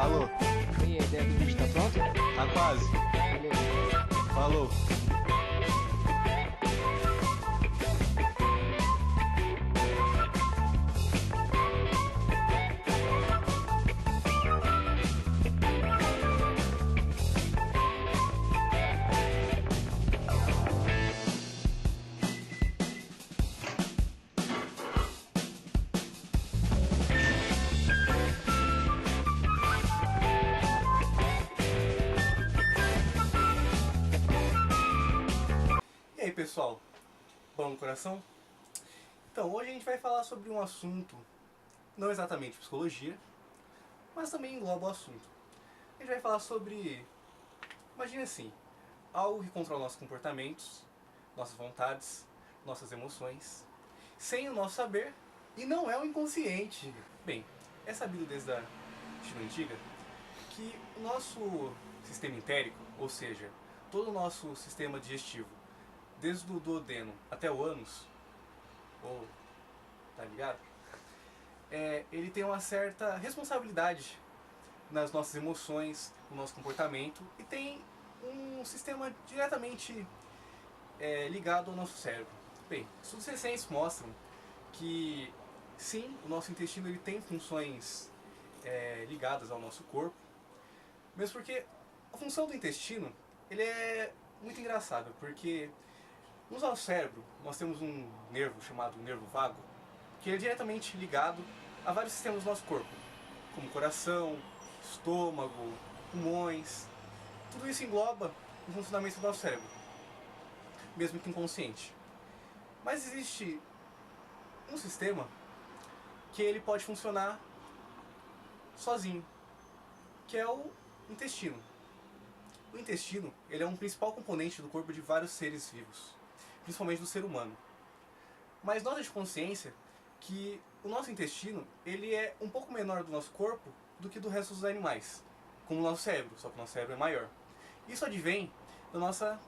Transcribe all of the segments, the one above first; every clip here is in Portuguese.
Alô, E aí, a ideia do vídeo tá pronta? tá quase. Beleza. Falou. E aí, pessoal? Bom no coração? Então, hoje a gente vai falar sobre um assunto, não exatamente psicologia, mas também engloba o assunto. A gente vai falar sobre, imagine assim, algo que controla nossos comportamentos, nossas vontades, nossas emoções, sem o nosso saber, e não é o inconsciente. Bem, é sabido desde a China antiga que o nosso sistema entérico, ou seja, todo o nosso sistema digestivo, desde o duodeno até o ânus, ou tá ligado? Ele tem uma certa responsabilidade nas nossas emoções, no nosso comportamento, e tem um sistema diretamente ligado ao nosso cérebro. Bem, estudos recentes mostram que sim, o nosso intestino ele tem funções ligadas ao nosso corpo, mesmo porque a função do intestino ele é muito engraçada, porque no nosso cérebro nós temos um nervo chamado nervo vago, que é diretamente ligado a vários sistemas do nosso corpo, como coração, estômago, pulmões. Tudo isso engloba o funcionamento do nosso cérebro, mesmo que inconsciente. Mas existe um sistema que ele pode funcionar sozinho, que é o intestino. O intestino ele é um principal componente do corpo de vários seres vivos, principalmente do ser humano. Mas nós temos consciência que o nosso intestino ele é um pouco menor do nosso corpo do que do resto dos animais, como o nosso cérebro, só que o nosso cérebro é maior. Isso advém da nossa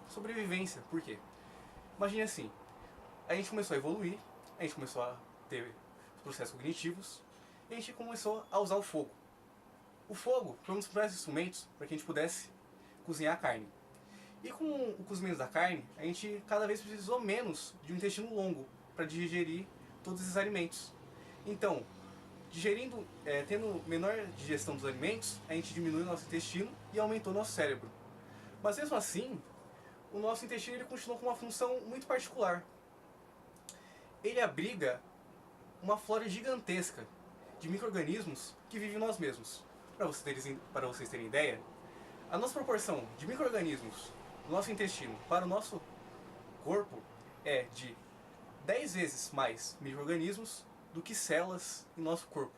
sobrevivência. Por quê? Imagine assim, a gente começou a evoluir, a gente começou a ter processos cognitivos, e a gente começou a usar o fogo. O fogo foi um dos primeiros instrumentos para que a gente pudesse cozinhar a carne. E com o cozimento da carne, a gente cada vez precisou menos de um intestino longo para digerir todos esses alimentos. Então, tendo menor digestão dos alimentos, a gente diminui o nosso intestino e aumentou o nosso cérebro. Mas mesmo assim, o nosso intestino ele continuou com uma função muito particular. Ele abriga uma flora gigantesca de micro-organismos que vivem em nós mesmos. Para vocês terem ideia, a nossa proporção de micro-organismos no nosso intestino para o nosso corpo é de 10 vezes mais micro-organismos do que células em nosso corpo.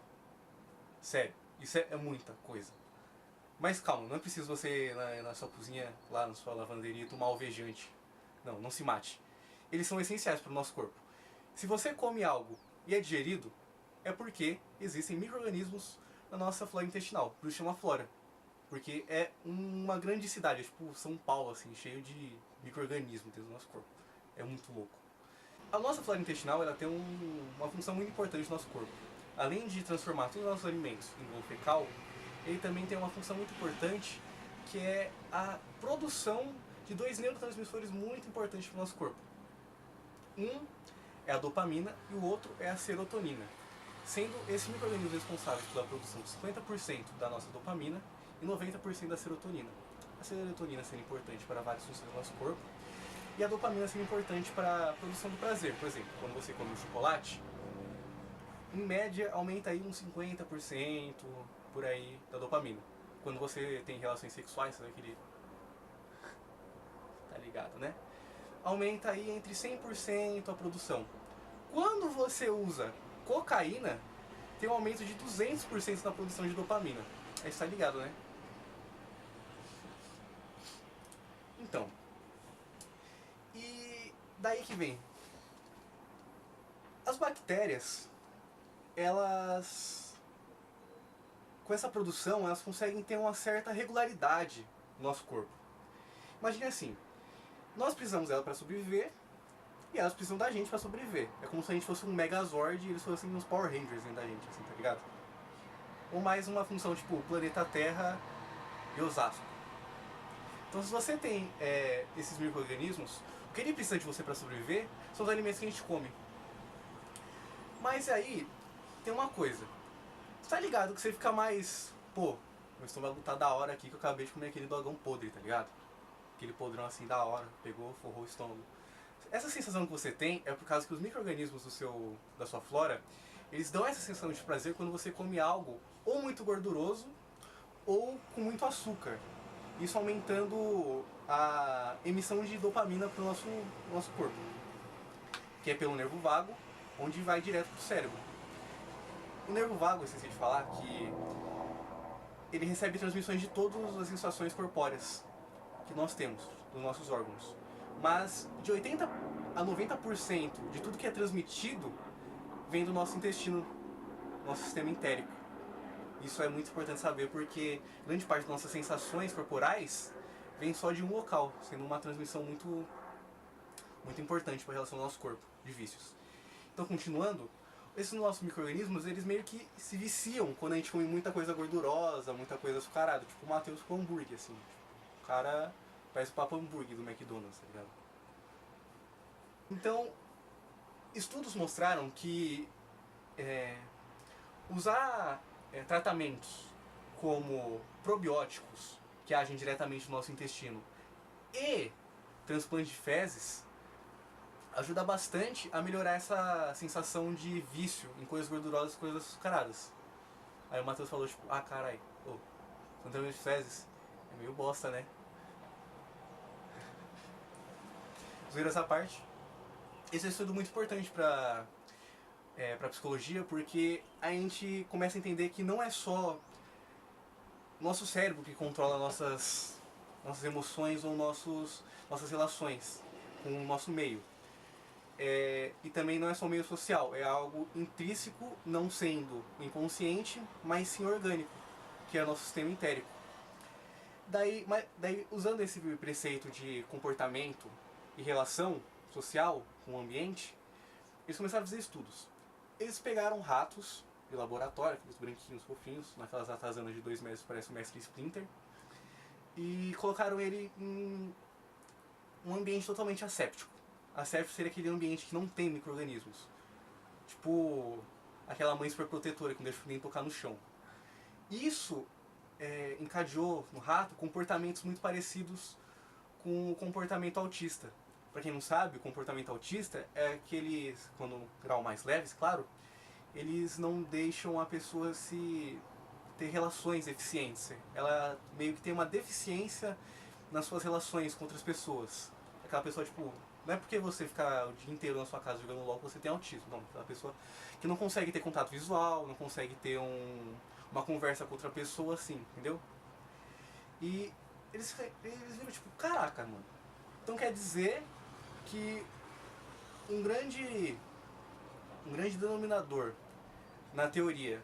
Sério, isso é muita coisa. Mas calma, não é preciso você ir na sua cozinha, lá na sua lavanderia, tomar alvejante. Não, não se mate. Eles são essenciais para o nosso corpo. Se você come algo e é digerido, é porque existem micro-organismos na nossa flora intestinal, por isso chama flora. Porque é uma grande cidade, é tipo São Paulo, assim, cheio de micro-organismos dentro do nosso corpo. É muito louco. A nossa flora intestinal ela tem uma função muito importante no nosso corpo. Além de transformar todos os nossos alimentos em bolo fecal, ele também tem uma função muito importante, que é a produção de dois neurotransmissores muito importantes para o nosso corpo. Um é a dopamina e o outro é a serotonina, sendo esses micro-organismos responsáveis pela produção de 50% da nossa dopamina e 90% da serotonina. A serotonina sendo importante para várias funções do nosso corpo e a dopamina sendo importante para a produção do prazer. Por exemplo, quando você come um chocolate, em média aumenta aí uns 50% por aí da dopamina. Quando você tem relações sexuais, sabe aquele... tá ligado, né? Aumenta aí entre 100% a produção. Quando você usa cocaína, tem um aumento de 200% na produção de dopamina. Aí você tá ligado, né? Então, e daí que vem. As bactérias, elas, com essa produção, elas conseguem ter uma certa regularidade no nosso corpo. Imagine assim, nós precisamos dela para sobreviver e elas precisam da gente para sobreviver. É como se a gente fosse um Megazord e eles fossem uns Power Rangers dentro da gente, assim, tá ligado? ou mais uma função tipo planeta Terra e Osasco. Então se você tem esses micro-organismos, o que ele precisa de você para sobreviver são os alimentos que a gente come. Mas aí, tem uma coisa. Você tá ligado que você fica mais... Pô, meu estômago tá da hora aqui que eu acabei de comer aquele dogão podre, tá ligado? Aquele podrão assim da hora, pegou, forrou o estômago. Essa sensação que você tem é por causa que os micro-organismos da sua flora, eles dão essa sensação de prazer quando você come algo ou muito gorduroso ou com muito açúcar. Isso aumentando a emissão de dopamina para o nosso corpo, que é pelo nervo vago, onde vai direto para o cérebro. O nervo vago, eu esqueci de falar, que ele recebe transmissões de todas as sensações corpóreas que nós temos, dos nossos órgãos. Mas de 80 a 90% de tudo que é transmitido vem do nosso intestino, nosso sistema entérico. Isso é muito importante saber porque grande parte das nossas sensações corporais vem só de um local, sendo uma transmissão muito importante para a relação do nosso corpo, de vícios. Então, continuando, esses nossos micro-organismos, eles meio que se viciam quando a gente come muita coisa gordurosa, muita coisa açucarada, tipo o Matheus com hambúrguer, assim. O cara parece o Papa Hambúrguer do McDonald's, tá ligado? Então, estudos mostraram que usar tratamentos como probióticos, que agem diretamente no nosso intestino, e transplante de fezes, ajuda bastante a melhorar essa sensação de vício em coisas gordurosas e coisas açucaradas. Aí o Matheus falou, tipo, ah, carai, transplante de fezes é meio bosta, né? Zoeira essa parte. Esse é um estudo muito importante para psicologia, porque a gente começa a entender que não é só nosso cérebro que controla nossas emoções ou nossas relações com o nosso meio. E também não é só meio social, é algo intrínseco, não sendo inconsciente, mas sim orgânico, que é o nosso sistema entérico. Daí, usando esse preceito de comportamento e relação social com o ambiente, eles começaram a fazer estudos. Eles pegaram ratos de laboratório, aqueles branquinhos fofinhos, naquelas ratazanas de 2 metros que parece o Mestre Splinter, e colocaram ele em um ambiente totalmente asséptico. Asséptico seria aquele ambiente que não tem micro-organismos. Tipo aquela mãe super protetora que não deixa ninguém tocar no chão. Isso encadeou no rato comportamentos muito parecidos com o comportamento autista. Para quem não sabe, o comportamento autista é aqueles, quando no grau mais leves, claro, eles não deixam a pessoa ter relações eficientes. Ela meio que tem uma deficiência nas suas relações com outras pessoas. Aquela pessoa, tipo, não é porque você ficar o dia inteiro na sua casa jogando LOL que você tem autismo. Não, aquela pessoa que não consegue ter contato visual, não consegue ter uma conversa com outra pessoa assim, entendeu? E eles viram, tipo, caraca, mano. Então quer dizer que um grande denominador na teoria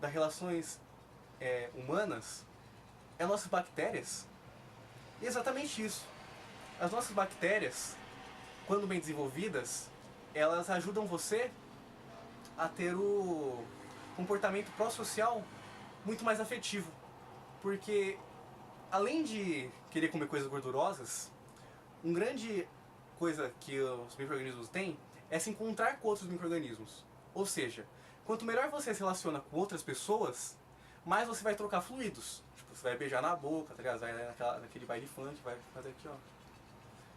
das relações humanas é nossas bactérias. E é exatamente isso. As nossas bactérias, quando bem desenvolvidas, elas ajudam você a ter o comportamento pró-social muito mais afetivo. Porque, além de querer comer coisas gordurosas, uma grande coisa que os micro-organismos têm é se encontrar com outros micro-organismos. Ou seja, quanto melhor você se relaciona com outras pessoas, mais você vai trocar fluidos. Tipo, você vai beijar na boca, tá ligado? Vai naquele baile funk, vai fazer aqui, ó.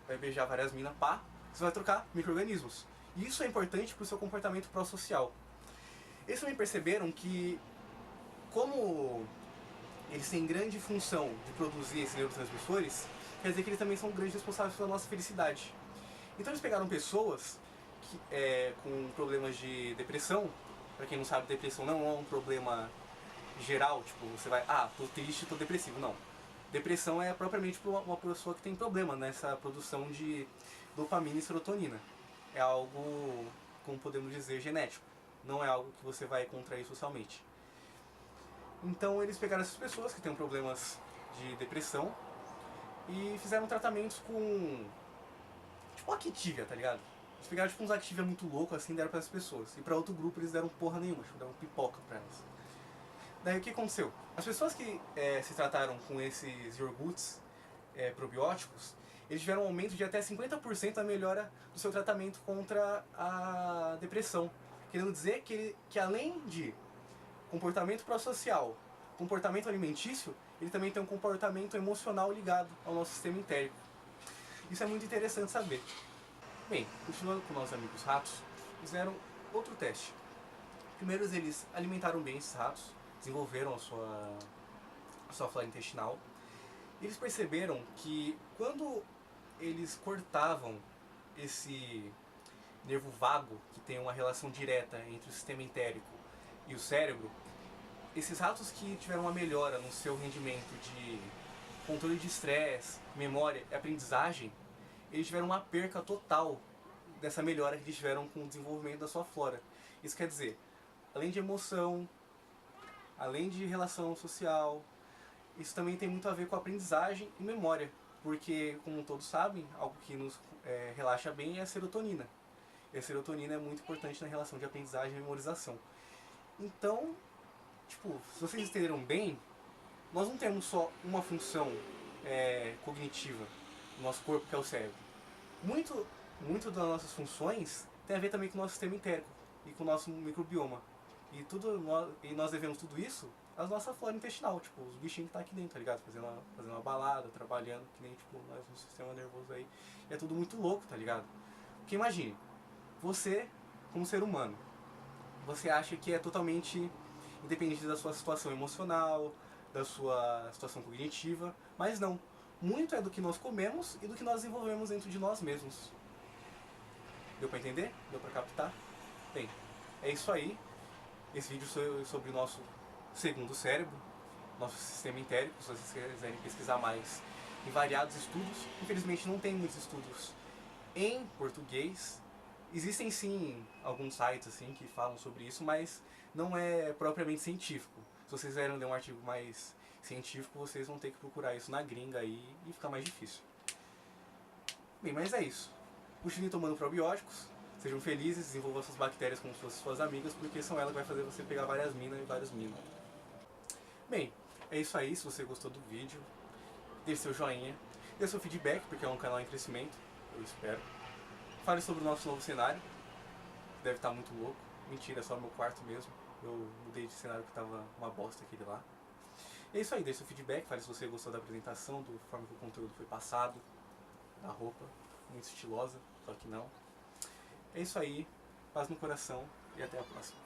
Vai beijar várias minas, pá. Você vai trocar micro-organismos. E isso é importante pro seu comportamento pró-social. Eles também perceberam que, como eles têm grande função de produzir esses neurotransmissores, quer dizer que eles também são grandes responsáveis pela nossa felicidade. Então eles pegaram pessoas com problemas de depressão. Pra quem não sabe, depressão não é um problema geral, tipo, você vai, tô triste, tô depressivo. Não. Depressão é propriamente uma pessoa que tem problema nessa produção de dopamina e serotonina. É algo, como podemos dizer, genético. Não é algo que você vai contrair socialmente. Então eles pegaram essas pessoas que têm problemas de depressão e fizeram tratamentos com, tipo, Activia, tá ligado? Eles pegaram tipo uns Activia muito loucos assim, deram pra essas pessoas. E pra outro grupo eles deram porra nenhuma, tipo, deram pipoca pra elas. Daí o que aconteceu? As pessoas que se trataram com esses iogurtes probióticos, eles tiveram um aumento de até 50% da melhora do seu tratamento contra a depressão. Querendo dizer que além de comportamento pró-social, comportamento alimentício, ele também tem um comportamento emocional ligado ao nosso sistema entérico. Isso é muito interessante saber. Bem, continuando com nossos amigos ratos, fizeram outro teste. Primeiro eles alimentaram bem esses ratos, desenvolveram a sua flora intestinal. E eles perceberam que quando eles cortavam esse nervo vago, que tem uma relação direta entre o sistema entérico e o cérebro, esses ratos que tiveram uma melhora no seu rendimento de controle de estresse, memória e aprendizagem, eles tiveram uma perca total dessa melhora que eles tiveram com o desenvolvimento da sua flora. Isso quer dizer, além de emoção, além de relação social, isso também tem muito a ver com aprendizagem e memória, porque, como todos sabem, algo que nos relaxa bem é a serotonina. E a serotonina é muito importante na relação de aprendizagem e memorização. Então, tipo, se vocês entenderam bem, nós não temos só uma função cognitiva no nosso corpo, que é o cérebro. Muito das nossas funções tem a ver também com o nosso sistema entérico e com o nosso microbioma. E nós devemos tudo isso à nossa flora intestinal, tipo, os bichinhos que tá aqui dentro, tá ligado? Fazendo uma balada, trabalhando, que nem, tipo, nós no sistema nervoso aí. E é tudo muito louco, tá ligado? Porque imagine, você, como ser humano, você acha que é totalmente independente da sua situação emocional, da sua situação cognitiva, mas não. Muito é do que nós comemos e do que nós desenvolvemos dentro de nós mesmos. Deu pra entender? Deu pra captar? Bem, é isso aí. Esse vídeo foi sobre o nosso segundo cérebro, nosso sistema entérico. Se vocês quiserem pesquisar mais em variados estudos, infelizmente não tem muitos estudos em português. Existem sim alguns sites assim que falam sobre isso, mas não é propriamente científico. Se vocês quiserem ler um artigo mais científico, vocês vão ter que procurar isso na gringa aí e fica mais difícil. Bem, mas é isso. Continuem tomando probióticos, sejam felizes, desenvolvam suas bactérias como se fossem suas amigas, porque são elas que vai fazer você pegar várias minas e vários minos. Bem, é isso aí. Se você gostou do vídeo, deixe seu joinha, dê seu feedback, porque é um canal em crescimento, eu espero. Fale sobre o nosso novo cenário, deve estar muito louco. Mentira, é só meu quarto mesmo. Eu mudei de cenário que tava uma bosta aquele lá. É isso aí, deixe seu feedback, fale se você gostou da apresentação, da forma que o conteúdo foi passado, da roupa, muito estilosa, só que não. É isso aí, paz no coração e até a próxima.